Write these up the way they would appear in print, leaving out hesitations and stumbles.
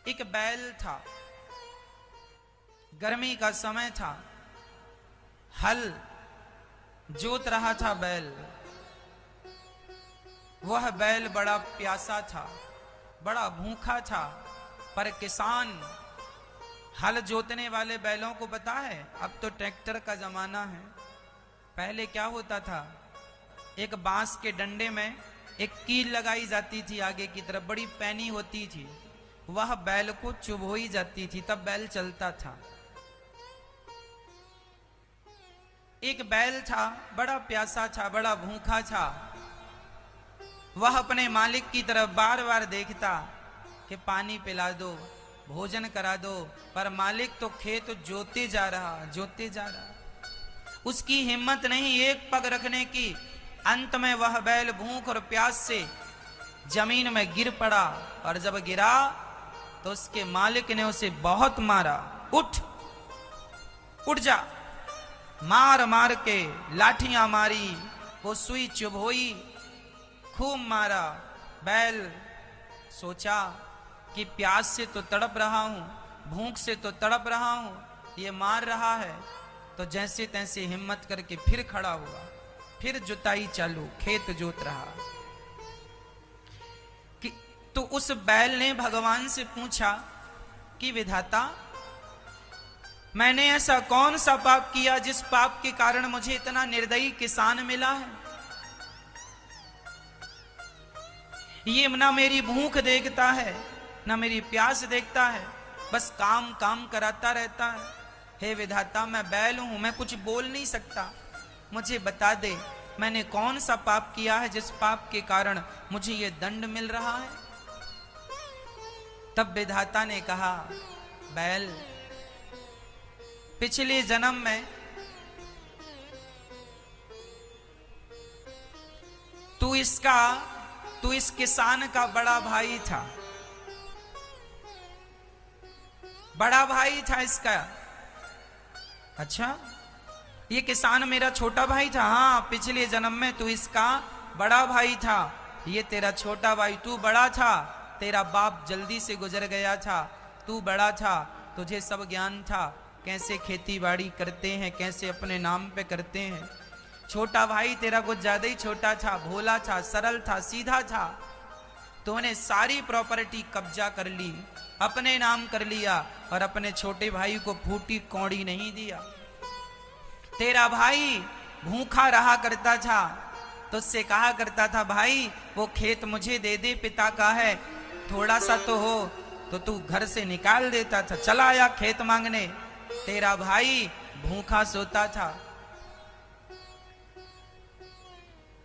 एक बैल था, गर्मी का समय था, हल जोत रहा था बैल। वह बैल बड़ा प्यासा था, बड़ा भूखा था, पर किसान हल जोतने वाले बैलों को पता है अब तो ट्रैक्टर का जमाना है। पहले क्या होता था, एक बांस के डंडे में एक कील लगाई जाती थी, आगे की तरफ बड़ी पैनी होती थी, वह बैल को चुभोई जाती थी, तब बैल चलता था। एक बैल था, बड़ा प्यासा था, बड़ा भूखा था। वह अपने मालिक की तरफ बार बार देखता कि पानी पिला दो, भोजन करा दो, पर मालिक तो खेत जोते जा रहा। उसकी हिम्मत नहीं एक पग रखने की। अंत में वह बैल भूख और प्यास से जमीन में गिर पड़ा, और जब गिरा तो उसके मालिक ने उसे बहुत मारा। उठ जा, मार मार के लाठियां मारी, वो सुई चुभोई, खूब मारा। बैल सोचा कि प्यास से तो तड़प रहा हूं, भूख से तो तड़प रहा हूं, ये मार रहा है, तो जैसे तैसे हिम्मत करके फिर खड़ा हुआ, फिर जुताई चालू, खेत जोत रहा। कि तो उस बैल ने भगवान से पूछा कि विधाता, मैंने ऐसा कौन सा पाप किया जिस पाप के कारण मुझे इतना निर्दयी किसान मिला है? ये ना मेरी भूख देखता है, ना मेरी प्यास देखता है, बस काम काम कराता रहता है। हे विधाता, मैं बैल हूं, मैं कुछ बोल नहीं सकता, मुझे बता दे मैंने कौन सा पाप किया है जिस पाप के कारण मुझे ये दंड मिल रहा है। तब विधाता ने कहा, बैल, पिछले जन्म में तू इस किसान का बड़ा भाई था, बड़ा भाई था इसका। अच्छा, ये किसान मेरा छोटा भाई था? हाँ, पिछले जन्म में तू इसका बड़ा भाई था, ये तेरा छोटा भाई। तू बड़ा था, तेरा बाप जल्दी से गुजर गया था, तू बड़ा था, तुझे सब ज्ञान था, कैसे खेती बाड़ी करते हैं, कैसे अपने नाम पे करते हैं। छोटा भाई तेरा कुछ ज्यादा ही छोटा था, भोला था, सरल था, सीधा था। तूने सारी प्रॉपर्टी कब्जा कर ली, अपने नाम कर लिया, और अपने छोटे भाई को फूटी कौड़ी नहीं दिया। तेरा भाई भूखा रहा करता था, तो उससे कहा करता था, भाई वो खेत मुझे दे दे, पिता का है, थोड़ा सा तो हो, तो तू घर से निकाल देता था, चला आया खेत मांगने। तेरा भाई भूखा सोता था,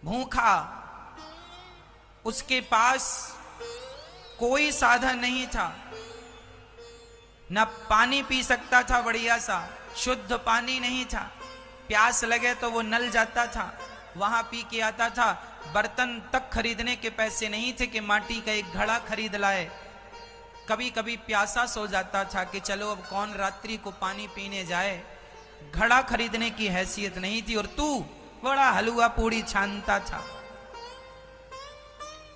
भूखा, उसके पास कोई साधन नहीं था, न पानी पी सकता था बढ़िया सा, शुद्ध पानी नहीं था, प्यास लगे तो वो नल जाता था, वहां पी के आता था। बर्तन तक खरीदने के पैसे नहीं थे कि माटी का एक घड़ा खरीद लाए। कभी कभी प्यासा सो जाता था कि चलो अब कौन रात्रि को पानी पीने जाए, घड़ा खरीदने की हैसियत नहीं थी। और तू बड़ा हलवा पूड़ी छानता था,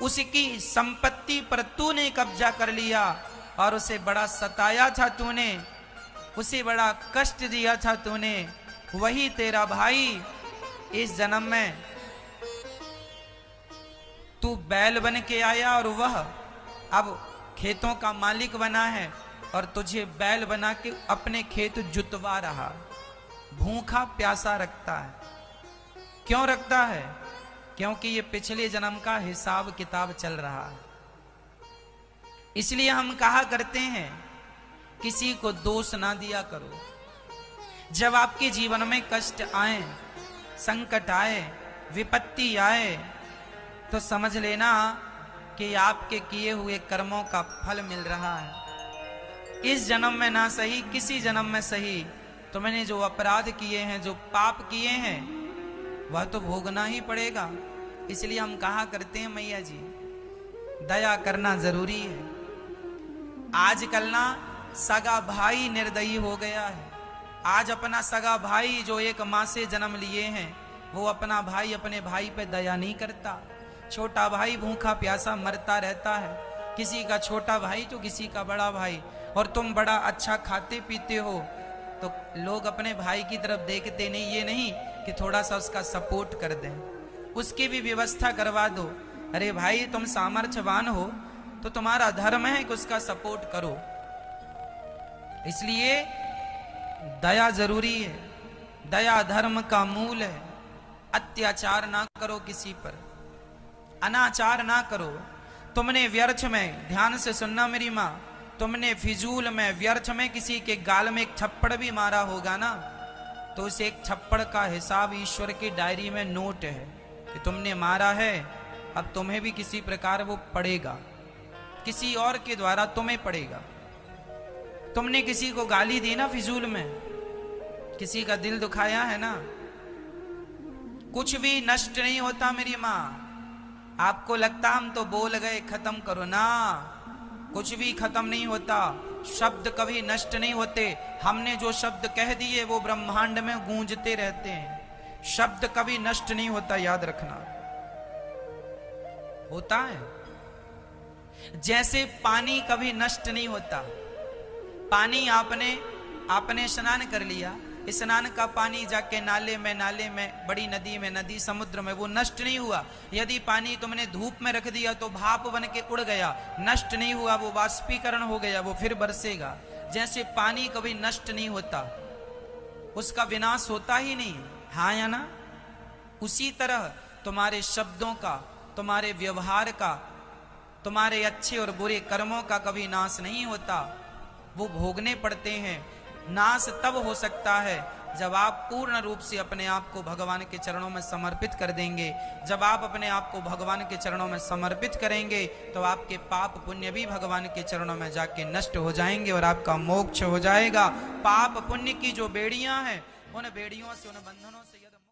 उसकी संपत्ति पर तूने कब्जा कर लिया, और उसे बड़ा सताया था तूने, उसे बड़ा कष्ट दिया था तूने। वही तेरा भाई इस जन्म में तू बैल बन के आया, और वह अब खेतों का मालिक बना है, और तुझे बैल बना के अपने खेत जुतवा रहा। भूखा प्यासा रखता है। क्यों रखता है? क्योंकि ये पिछले जन्म का हिसाब किताब चल रहा है। इसलिए हम कहा करते हैं, किसी को दोष ना दिया करो। जब आपके जीवन में कष्ट आए, संकट आए, विपत्ति आए, तो समझ लेना कि आपके किए हुए कर्मों का फल मिल रहा है। इस जन्म में ना सही, किसी जन्म में सही, तो मैंने जो अपराध किए हैं, जो पाप किए हैं, वह तो भोगना ही पड़ेगा। इसलिए हम कहा करते हैं, मैया जी, दया करना जरूरी है। आजकल ना सगा भाई निर्दयी हो गया है। आज अपना सगा भाई जो एक माँ से जन्म लिए हैं, वो अपना भाई अपने भाई पे दया नहीं करता। छोटा भाई भूखा प्यासा मरता रहता है, किसी का छोटा भाई तो किसी का बड़ा भाई, और तुम बड़ा अच्छा खाते पीते हो तो लोग अपने भाई की तरफ देखते नहीं, ये नहीं कि थोड़ा सा उसका सपोर्ट कर दें, उसकी भी व्यवस्था करवा दो। अरे भाई तुम सामर्थ्यवान हो तो तुम्हारा धर्म है कि उसका सपोर्ट करो। इसलिए दया जरूरी है, दया धर्म का मूल है। अत्याचार ना करो किसी पर, अनाचार ना करो। तुमने व्यर्थ में, ध्यान से सुनना मेरी माँ, तुमने फिजूल में व्यर्थ में किसी के गाल में एक थप्पड़ भी मारा होगा ना, तो उस एक थप्पड़ का हिसाब ईश्वर की डायरी में नोट है कि तुमने मारा है, अब तुम्हें भी किसी प्रकार वो पड़ेगा, किसी और के द्वारा तुम्हें पड़ेगा। तुमने किसी को गाली दी ना फिजूल में, किसी का दिल दुखाया है ना, कुछ भी नष्ट नहीं होता मेरी माँ। आपको लगता हम तो बोल गए खत्म करो ना, कुछ भी खत्म नहीं होता। शब्द कभी नष्ट नहीं होते। हमने जो शब्द कह दिए वो ब्रह्मांड में गूंजते रहते हैं। शब्द कभी नष्ट नहीं होता, याद रखना। होता है जैसे पानी कभी नष्ट नहीं होता। पानी आपने स्नान कर लिया, स्नान का पानी जाके नाले में, बड़ी नदी में, नदी समुद्र में, वो नष्ट नहीं हुआ। यदि पानी तुमने धूप में रख दिया तो भाप बन के उड़ गया, नष्ट नहीं हुआ, वो वाष्पीकरण हो गया, वो फिर बरसेगा। जैसे पानी कभी नष्ट नहीं होता, उसका विनाश होता ही नहीं, हाँ या ना? उसी तरह तुम्हारे शब्दों का, तुम्हारे व्यवहार का, तुम्हारे अच्छे और बुरे कर्मों का कभी नाश नहीं होता, वो भोगने पड़ते हैं। नाश तब हो सकता है जब आप पूर्ण रूप से अपने आप को भगवान के चरणों में समर्पित कर देंगे। जब आप अपने आप को भगवान के चरणों में समर्पित करेंगे तो आपके पाप पुण्य भी भगवान के चरणों में जाके नष्ट हो जाएंगे और आपका मोक्ष हो जाएगा। पाप पुण्य की जो बेड़ियां हैं, उन बेड़ियों से, उन बंधनों से यदि